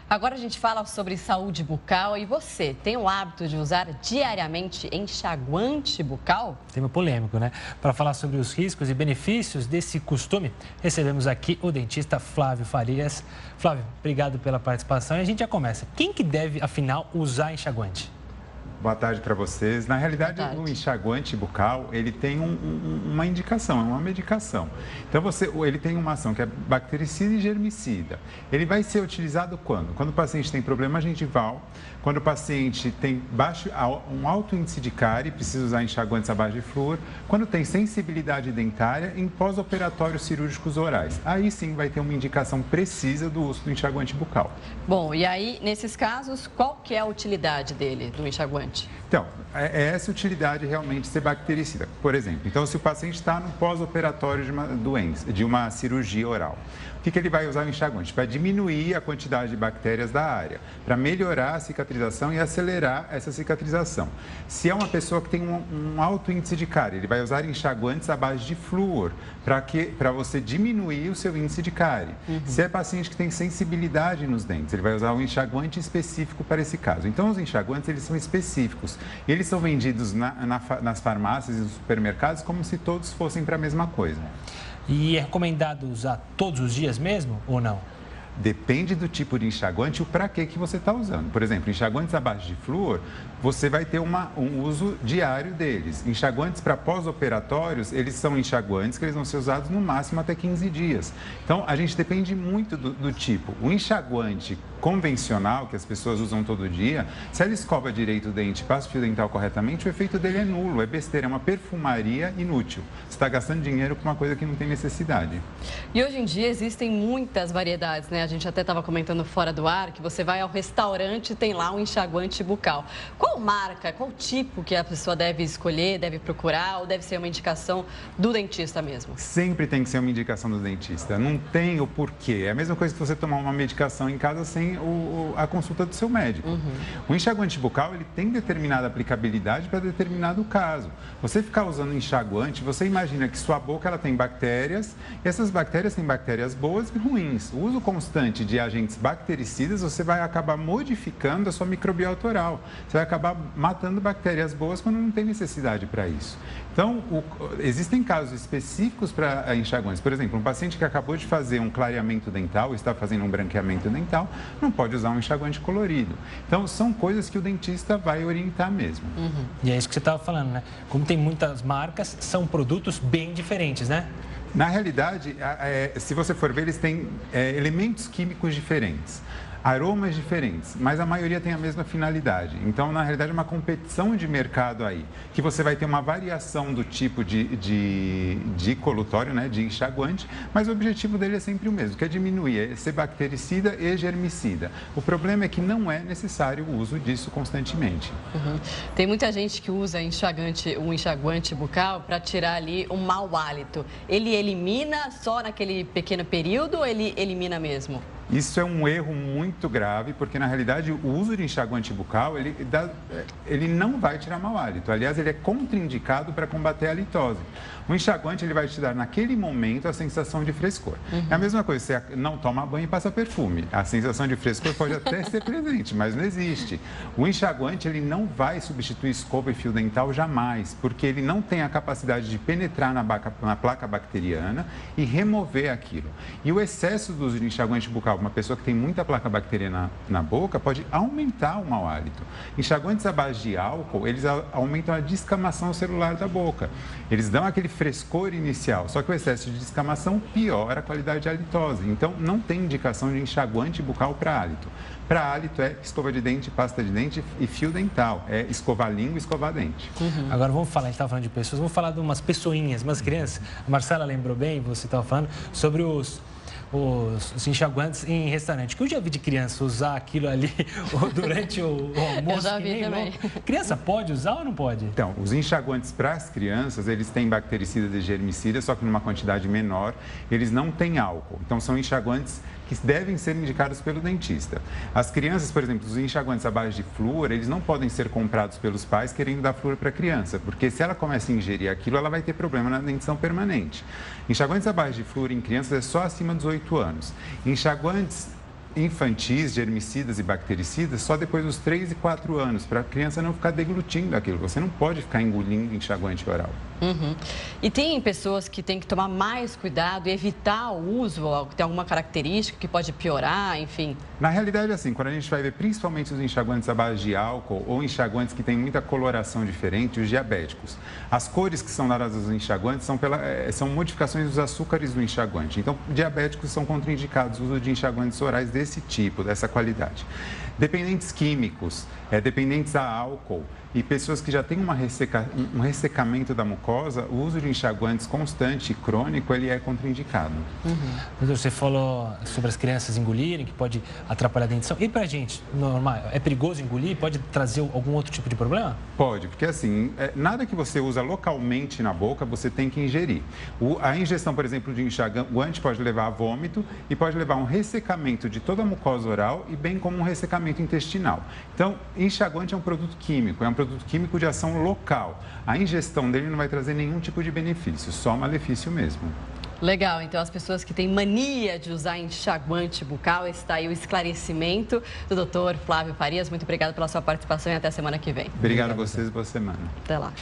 Agora a gente fala sobre saúde bucal e você tem o hábito de usar diariamente enxaguante bucal? Tema polêmico, né? Para falar sobre os riscos e benefícios desse costume, recebemos aqui o dentista Flávio Farias. Flávio, obrigado pela participação e a gente já começa. Quem que deve, afinal, usar enxaguante? Boa tarde para vocês. Na realidade, o enxaguante bucal, ele tem uma indicação, é uma medicação. Então, ele tem uma ação que é bactericida e germicida. Ele vai ser utilizado quando? Quando o paciente tem problema gengival, quando o paciente tem um alto índice de cárie, precisa usar enxaguantes à base de flúor, quando tem sensibilidade dentária em pós-operatórios cirúrgicos orais. Aí sim vai ter uma indicação precisa do uso do enxaguante bucal. Bom, e aí, nesses casos, qual que é a utilidade dele, do enxaguante? Então, é essa utilidade realmente ser bactericida. Por exemplo, então se o paciente está no pós-operatório de uma doença, de uma cirurgia oral, o que ele vai usar o enxaguante? Para diminuir a quantidade de bactérias da área, para melhorar a cicatrização e acelerar essa cicatrização. Se é uma pessoa que tem um alto índice de cárie, ele vai usar enxaguantes à base de flúor, para você diminuir o seu índice de cárie. Se é paciente que tem sensibilidade nos dentes, ele vai usar um enxaguante específico para esse caso. Então, os enxaguantes, eles são específicos. Eles são vendidos nas farmácias e nos supermercados como se todos fossem para a mesma coisa. E é recomendado usar todos os dias mesmo ou não? Depende do tipo de enxaguante e o para que você está usando. Por exemplo, enxaguantes à base de flúor, você vai ter um uso diário deles. Enxaguantes para pós-operatórios, eles são enxaguantes que eles vão ser usados no máximo até 15 dias. Então, a gente depende muito do tipo. O enxaguante convencional, que as pessoas usam todo dia, se ela escova direito o dente e passa o fio dental corretamente, o efeito dele é nulo, é besteira, é uma perfumaria inútil. Você está gastando dinheiro com uma coisa que não tem necessidade. E hoje em dia existem muitas variedades, né? A gente até estava comentando fora do ar que você vai ao restaurante e tem lá um enxaguante bucal. Qual marca, qual tipo que a pessoa deve escolher, deve procurar ou deve ser uma indicação do dentista mesmo? Sempre tem que ser uma indicação do dentista. Não tem o porquê. É a mesma coisa que você tomar uma medicação em casa sem a consulta do seu médico. O enxaguante bucal, ele tem determinada aplicabilidade para determinado caso. Você ficar usando enxaguante, você imagina que sua boca ela tem bactérias e essas bactérias têm bactérias boas e ruins. O uso constante de agentes bactericidas, você vai acabar modificando a sua microbiota oral. Você vai acabar matando bactérias boas quando não tem necessidade para isso. Então, existem casos específicos para enxaguantes. Por exemplo, um paciente que acabou de fazer um clareamento dental, está fazendo um branqueamento dental, não pode usar um enxaguante colorido. Então, são coisas que o dentista vai orientar mesmo. E é isso que você estava falando, né? Como tem muitas marcas, são produtos bem diferentes, né? Na realidade, se você for ver, eles têm elementos químicos diferentes, aromas diferentes, mas a maioria tem a mesma finalidade. Então, na realidade, é uma competição de mercado aí, que você vai ter uma variação do tipo de colutório, né, de enxaguante, mas o objetivo dele é sempre o mesmo, que é diminuir, é ser bactericida e germicida. O problema é que não é necessário o uso disso constantemente. Tem muita gente que usa um enxaguante bucal para tirar ali um mau hálito. Ele elimina só naquele pequeno período ou ele elimina mesmo? Isso é um erro muito grave, porque na realidade o uso de enxaguante bucal, ele não vai tirar mau hálito. Aliás, ele é contraindicado para combater a halitose. O enxaguante, ele vai te dar naquele momento a sensação de frescor. É a mesma coisa, você não toma banho e passa perfume. A sensação de frescor pode até ser presente, mas não existe. O enxaguante, ele não vai substituir escova e fio dental jamais, porque ele não tem a capacidade de penetrar na placa bacteriana e remover aquilo. E o excesso do uso de enxaguante bucal, uma pessoa que tem muita placa bacteriana na boca, pode aumentar o mau hálito. Enxaguantes à base de álcool, eles aumentam a descamação celular da boca. Eles dão aquele frescor inicial, só que o excesso de descamação piora a qualidade de halitose. Então, não tem indicação de enxaguante bucal para hálito. Para hálito é escova de dente, pasta de dente e fio dental. É escovar língua e escovar dente. Agora vamos falar, a gente estava falando de pessoas, vamos falar de umas pessoinhas, umas crianças. A Marcela lembrou bem, você estava falando, sobre os enxaguantes em restaurante. Que eu já vi de criança usar aquilo ali durante o almoço. Eu já vi também. Criança pode usar ou não pode? Então, os enxaguantes para as crianças, eles têm bactericidas e germicidas, só que numa quantidade menor. Eles não têm álcool. Então, são enxaguantes que devem ser indicados pelo dentista. As crianças, por exemplo, os enxaguantes à base de flúor, eles não podem ser comprados pelos pais querendo dar flúor para a criança, porque se ela começa a ingerir aquilo, ela vai ter problema na dentição permanente. Enxaguantes à base de flúor em crianças é só acima dos 8 anos. Enxaguantes infantis, germicidas e bactericidas só depois dos 3 e 4 anos, para a criança não ficar deglutindo aquilo. Você não pode ficar engolindo enxaguante oral. E tem pessoas que têm que tomar mais cuidado e evitar o uso, tem alguma característica que pode piorar, enfim? Na realidade, assim, quando a gente vai ver principalmente os enxaguantes à base de álcool ou enxaguantes que têm muita coloração diferente, os diabéticos, as cores que são dadas aos enxaguantes são modificações dos açúcares do enxaguante. Então, diabéticos são contraindicados o uso de enxaguantes orais desse tipo, dessa qualidade. Dependentes químicos, dependentes a álcool e pessoas que já têm um ressecamento da mucosa, o uso de enxaguantes constante e crônico, ele é contraindicado. Doutor, você falou sobre as crianças engolirem, que pode atrapalhar a dentição. E para a gente, normal, é perigoso engolir? Pode trazer algum outro tipo de problema? Pode, porque assim, nada que você usa localmente na boca, você tem que ingerir. A ingestão, por exemplo, de enxaguante pode levar a vômito e pode levar a um ressecamento de toda a mucosa oral e bem como um ressecamento intestinal. Então, enxaguante é um produto químico, de ação local. A ingestão dele não vai trazer nenhum tipo de benefício, só malefício mesmo. Legal, então as pessoas que têm mania de usar enxaguante bucal, está aí o esclarecimento do Dr. Flávio Farias. Muito obrigado pela sua participação e até a semana que vem. Obrigado a vocês, boa semana. Até lá.